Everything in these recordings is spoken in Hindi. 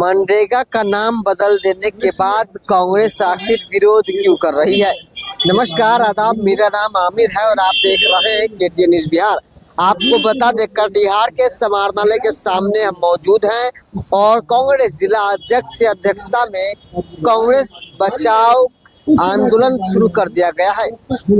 मनरेगा का नाम बदल देने के बाद कांग्रेस आखिर विरोध क्यों कर रही है। नमस्कार आदाब, मेरा नाम आमिर है और आप देख रहे हैं केटीएन न्यूज़ बिहार। आपको बता दें कटिहार के समाहरणालय के सामने हम मौजूद हैं और कांग्रेस जिला अध्यक्ष की अध्यक्षता में कांग्रेस बचाओ आंदोलन शुरू कर दिया गया है।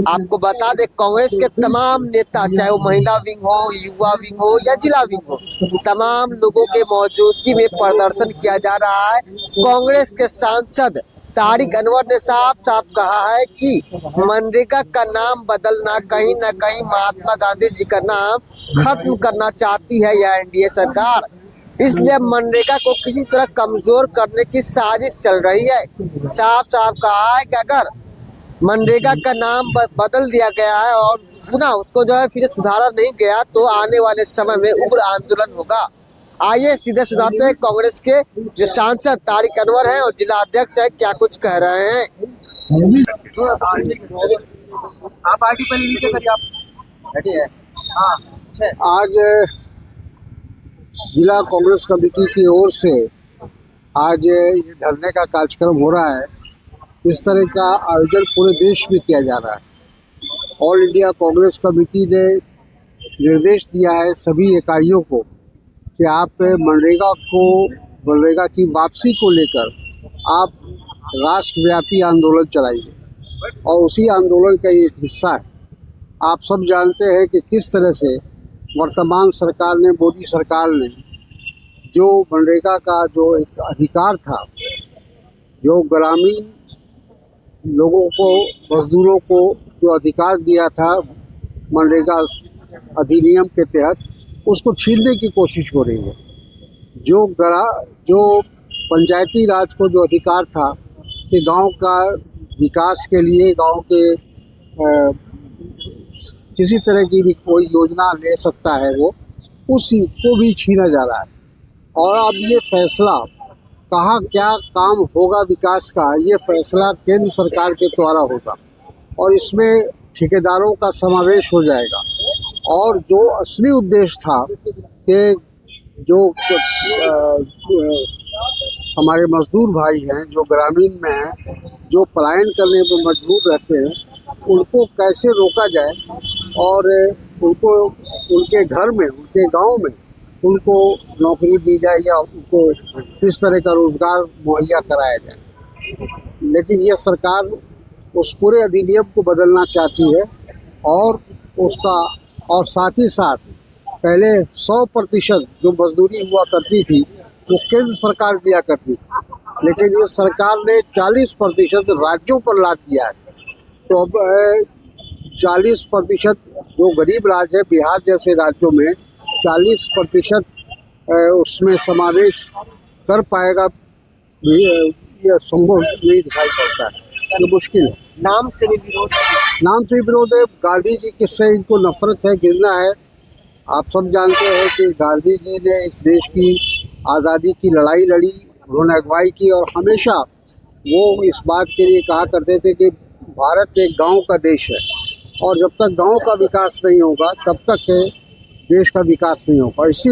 आपको बता दें कांग्रेस के तमाम नेता, चाहे वो महिला विंग हो, युवा विंग हो या जिला विंग हो, तमाम लोगों के मौजूदगी में प्रदर्शन किया जा रहा है। कांग्रेस के सांसद तारिक अनवर ने साफ साफ कहा है कि मनरेगा का नाम बदलना कहीं न कहीं महात्मा गांधी जी का नाम खत्म करना चाहती है यह एनडीए सरकार। इसलिए मनरेगा को किसी तरह कमजोर करने की साजिश चल रही है। साफ साफ कहा है कि अगर मनरेगा का नाम बदल दिया गया है और पुनः उसको जो है फिर सुधारा नहीं गया तो आने वाले समय में उग्र आंदोलन होगा। आइए सीधे सुनाते हैं कांग्रेस के जो सांसद तारिक अनवर हैं और जिला अध्यक्ष है क्या कुछ कह रहे हैं। आप आगे पहले नीचे करिए, आप बैठिए। हाँ, आज जिला कांग्रेस कमेटी की ओर से आज ये धरने का कार्यक्रम हो रहा है। इस तरह का आयोजन पूरे देश में किया जा रहा है। ऑल इंडिया कांग्रेस कमेटी ने निर्देश दिया है सभी इकाइयों को कि आप मनरेगा की वापसी को लेकर आप राष्ट्रव्यापी आंदोलन चलाइए और उसी आंदोलन का ये हिस्सा है। आप सब जानते हैं कि किस तरह से वर्तमान सरकार ने, मोदी सरकार ने जो मनरेगा का जो एक अधिकार था, जो ग्रामीण लोगों को, मजदूरों को जो अधिकार दिया था मनरेगा अधिनियम के तहत, उसको छीनने की कोशिश हो रही है। जो पंचायती राज को जो अधिकार था कि गांव का विकास के लिए, गांव के किसी तरह की भी कोई योजना ले सकता है, वो उसी को भी छीना जा रहा है। और अब ये फैसला कहाँ क्या काम होगा विकास का, ये फैसला केंद्र सरकार के द्वारा होगा और इसमें ठेकेदारों का समावेश हो जाएगा। और जो असली उद्देश्य था कि जो हमारे मजदूर भाई हैं, जो ग्रामीण में हैं, जो पलायन करने पर मजबूर रहते हैं, उनको कैसे रोका जाए और उनको उनके घर में, उनके गांव में उनको नौकरी दी जाए या उनको किस तरह का रोजगार मुहैया कराया जाए। लेकिन ये सरकार उस पूरे अधिनियम को बदलना चाहती है और साथ ही साथ पहले 100% जो मजदूरी हुआ करती थी वो केंद्र सरकार दिया करती थी, लेकिन इस सरकार ने 40% राज्यों पर लाद दिया है। तो अब 40% जो गरीब राज्य है, बिहार जैसे राज्यों में 40% उसमें समावेश कर पाएगा, ये संभव नहीं दिखाई पड़ता है, ये मुश्किल है। नाम से भी विरोध है। गांधी जी किससे इनको नफरत है, घृणा है। आप सब जानते हैं कि गांधी जी ने इस देश की आज़ादी की लड़ाई लड़ी, उन्होंने अगुवाई की और हमेशा वो इस बात के लिए कहा करते थे कि भारत एक गांव का देश है और जब तक गांव का विकास नहीं होगा तब तक देश का विकास नहीं होगा। इसी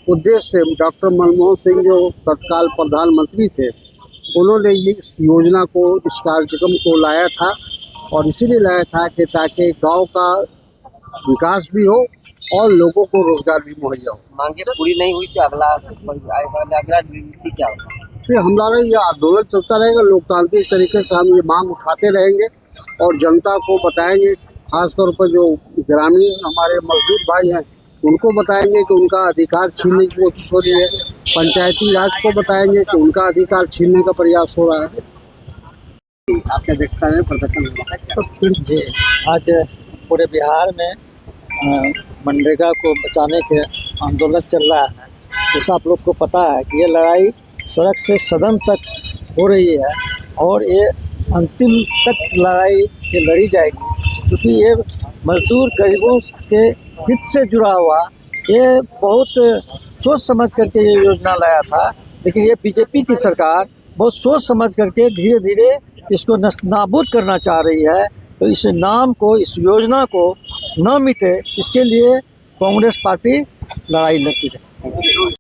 उद्देश्य से डॉक्टर मनमोहन सिंह जो तत्काल प्रधानमंत्री थे, उन्होंने इस योजना को, इस कार्यक्रम को लाया था और इसीलिए लाया था कि ताकि गांव का विकास भी हो और लोगों को रोजगार भी मुहैया हो। मांगे पूरी नहीं हुई तो अगला रणनीति क्या होगा? फिर हमारा ये आंदोलन चलता रहेगा। लोकतांत्रिक तरीके से हम ये मांग उठाते रहेंगे और जनता को बताएंगे, खासतौर पर जो ग्रामीण हमारे मजदूर भाई हैं उनको बताएंगे कि उनका अधिकार छीनने की कोशिश हो रही है। पंचायती राज को बताएंगे कि उनका अधिकार छीनने का प्रयास हो रहा है। आपकी अध्यक्षता में प्रदर्शन होगा। आज पूरे बिहार में मनरेगा को बचाने के आंदोलन चल रहा है। जैसा आप लोग को पता है कि ये लड़ाई सड़क से सदन तक हो रही है और ये अंतिम तक लड़ाई ये लड़ी जाएगी, क्योंकि ये मजदूर गरीबों के हित से जुड़ा हुआ, ये बहुत सोच समझ करके ये योजना लाया था। लेकिन ये बीजेपी की सरकार बहुत सोच समझ करके धीरे धीरे इसको नाबूद करना चाह रही है। तो इस नाम को, इस योजना को न मिटे, इसके लिए कांग्रेस पार्टी लड़ाई लड़ती है।